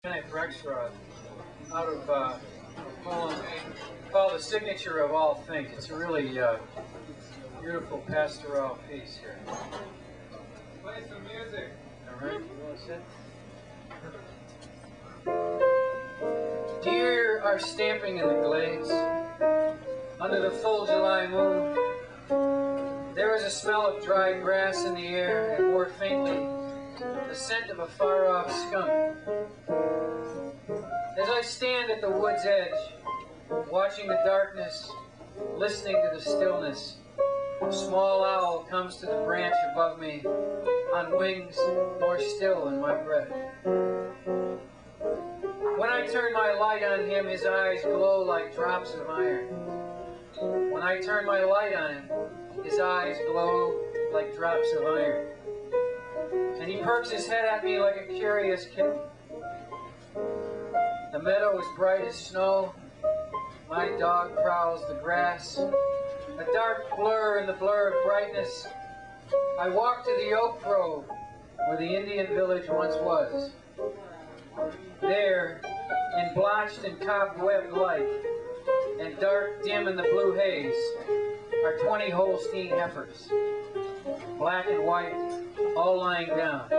For extra out of a poem called "The Signature of All Things." It's a really beautiful pastoral piece here. Play some music. All right, you want to sit? Deer are stamping in the glades under the full July moon. There is a smell of dry grass in the air, and more faintly, the scent of a far-off skunk. As I stand at the wood's edge, watching the darkness, listening to the stillness, a small owl comes to the branch above me on wings more still than my breath. When I turn my light on him, his eyes glow like drops of iron. When I turn my light on him, his eyes glow like drops of iron. And he perks his head at me like a curious kitten. The meadow is bright as snow. My dog prowls the grass. A dark blur in the blur of brightness. I walk to the oak grove where the Indian village once was. There, in blotched and cobwebbed light, and dark dim in the blue haze, are 20 Holstein heifers, black and white, all lying down,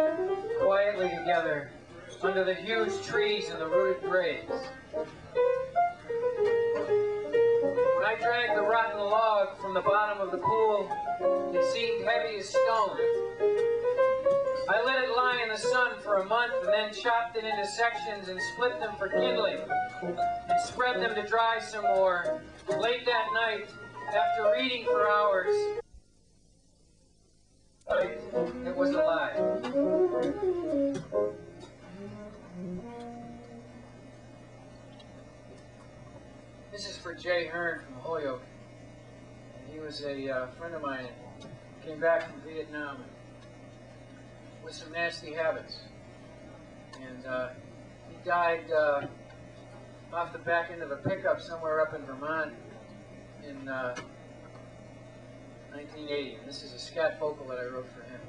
quietly together, under the huge trees and the rooted graves. When I dragged the rotten log from the bottom of the pool, it seemed heavy as stone. I let it lie in the sun for a month and then chopped it into sections and split them for kindling and spread them to dry some more. Late that night, after reading for hours, it was alive. This is for Jay Hearn from Holyoke. And he was a friend of mine and came back from Vietnam with some nasty habits. And he died off the back end of a pickup somewhere up in Vermont in 1980. And this is a scat vocal that I wrote for him.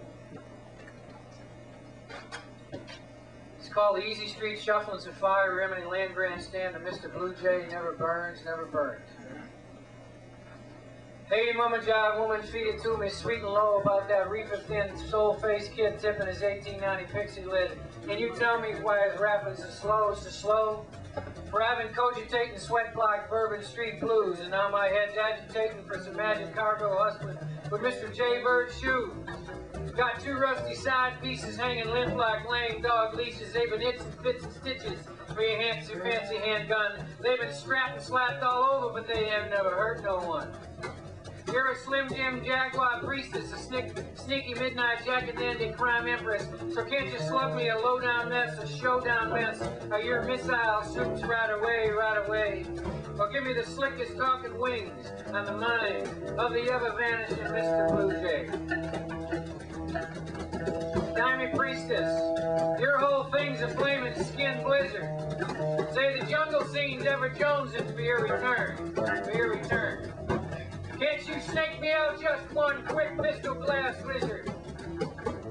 It's called The Easy Street Shuffle and Fire Remedy Land Grandstand of Mr. Blue Jay, Never Burns, Never Burns. Hey, mama jive woman, feed it to me sweet and low about that reefer-thin, soul-faced kid tipping his 1890 pixie lid. Can you tell me why his rapping's so slow? For I've been cogitating sweat clock bourbon street blues, and now my head's agitating for some magic cargo hustling with Mr. J. Bird's shoes. Got two rusty side pieces hanging limp like lame dog leashes. They've been its and fits and stitches for your fancy handgun. They've been strapped and slapped all over, but they have never hurt no one. You're a Slim Jim Jaguar priestess, a sneaky midnight jacket dandy crime empress. So can't you slug me a low-down mess, a showdown mess, or your missile shoots right away. Or give me the slickest talking wings on the mind of the ever-vanishing Mr. Blue Jay. Diamond priestess, your whole thing's a flaming skin blizzard. Say the jungle scene's ever jonesing for your return, Can't you snake me out just one quick pistol blast wizard?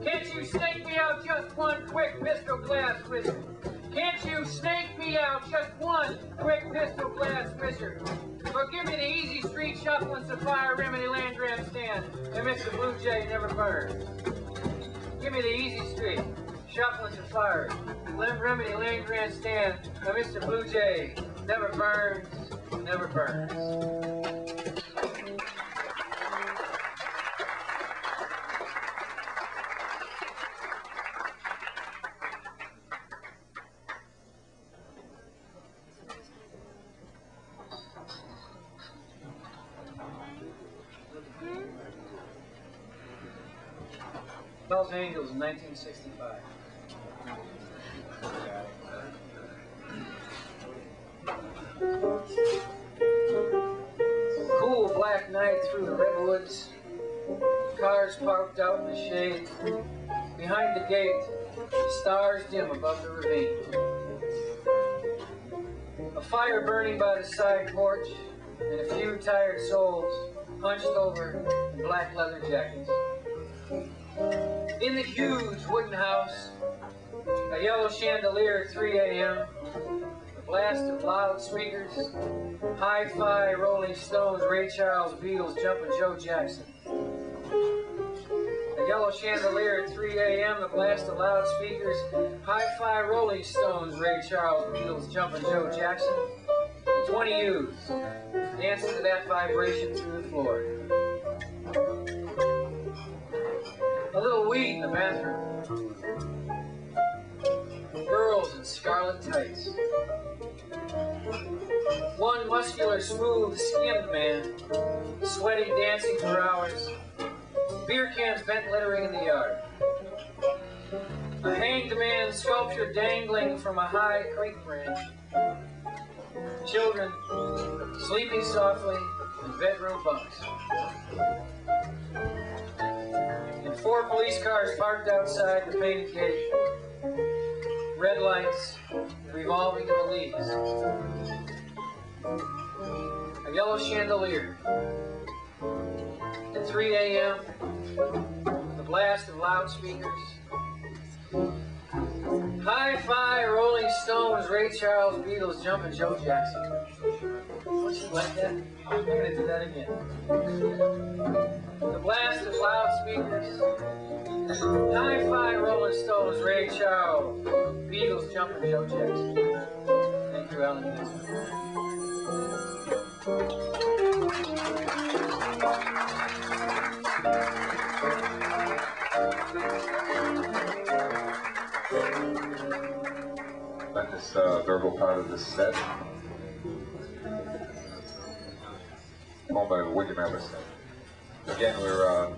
Can't you snake me out just one quick pistol blast wizard? Can't you snake me out just one quick pistol blast wizard? Or give me the Easy Street Shuffle and Sapphire Remedy Land Grandstand and Mr. Blue Jay Never Burns. Give me the Easy Street Shuffle and Sapphire Remedy Land Grandstand and Mr. Blue Jay Never Burns, Never Burns. Hells Angels in 1965. Cool black night through the redwoods. Cars parked out in the shade. Behind the gate, stars dim above the ravine. A fire burning by the side porch, and a few tired souls hunched over in black leather jackets. In the huge wooden house, A yellow chandelier at 3 a.m. The blast of loudspeakers. Hi-Fi, Rolling Stones, Ray Charles, Beatles, Jumpin' Joe Jackson. A yellow chandelier at 3 a.m. The blast of loudspeakers. Hi-Fi, Rolling Stones, Ray Charles, Beatles, Jumpin' Joe Jackson. 20 youths dancing to that vibration through the floor. A little weed in the bathroom. Girls in scarlet tights. One muscular, smooth-skinned man, sweaty, dancing for hours. Beer cans bent littering in the yard. A hanged man sculpture dangling from a high creek branch. Children sleeping softly in bedroom bunks. And 4 police cars parked outside the painted gate. Red lights revolving in the leaves. A yellow chandelier. At 3 a.m., the blast of loudspeakers. Hi-Fi, Rolling Stones, Ray Charles, Beatles, Jumpin' Joe Jackson. Don't you like that? I'm going to do that again. The blast of loudspeakers. Hi-Fi, Rolling Stones, Ray Charles, Beatles, Jumpin' Joe Jackson. Thank you, Alan. Let this verbal part of this set. Poem by William Emerson. Again, we're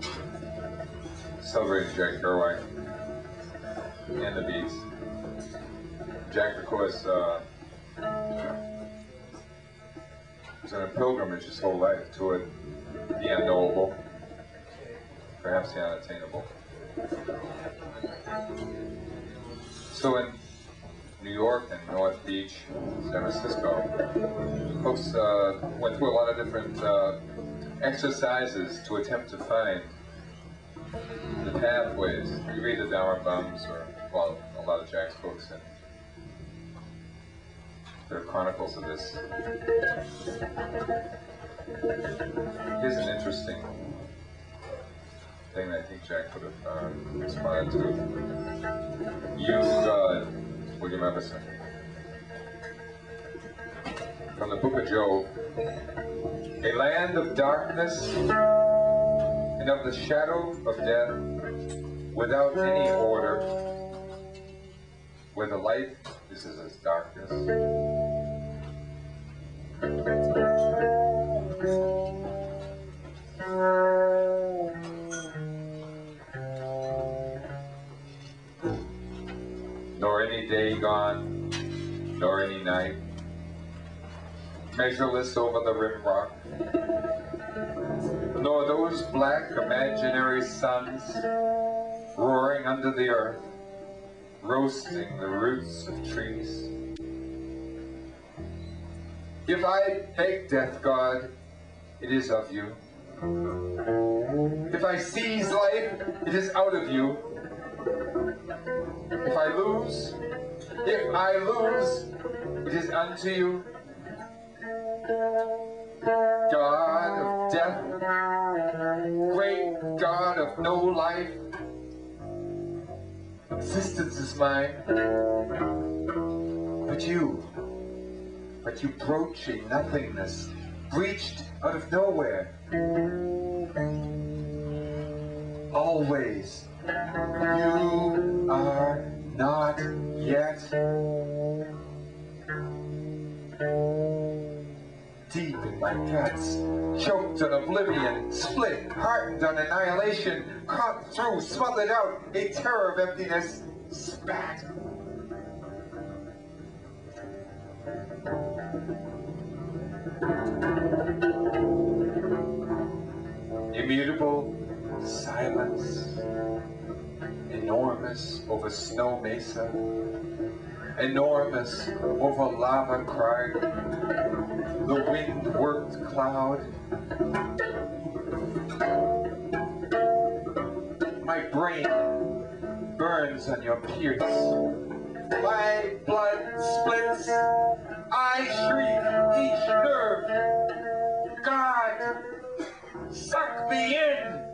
celebrating Jack Kerouac and the Beats. Jack, of course, was on a pilgrimage his whole life toward the unknowable, perhaps the unattainable. So in New York and North Beach, San Francisco, folks went through a lot of different exercises to attempt to find the pathways. You read the Dower Bums or, well, a lot of Jack's books, and there are chronicles of this. Here's an interesting thing that I think Jack would have responded to. You, William Emerson. From the book of Job. A land of darkness and of the shadow of death, without any order, where the light is as darkness. Nor any day gone, nor any night, measureless over the rim rock, nor those black imaginary suns roaring under the earth, roasting the roots of trees. If I take death, God, it is of you. If I seize life, it is out of you. If I lose, it is unto you. God of death, great God of no life, existence is mine. But you broach a nothingness, breached out of nowhere. Always, you are not yet. Deep in my guts, choked on oblivion, split, hardened on annihilation, caught through, smothered out, a terror of emptiness, spat. Immutable silence, enormous over snow mesa, enormous over lava crag, the wind-worked cloud. My brain burns on your pierce, My blood splits. I shriek each nerve. God, suck me in.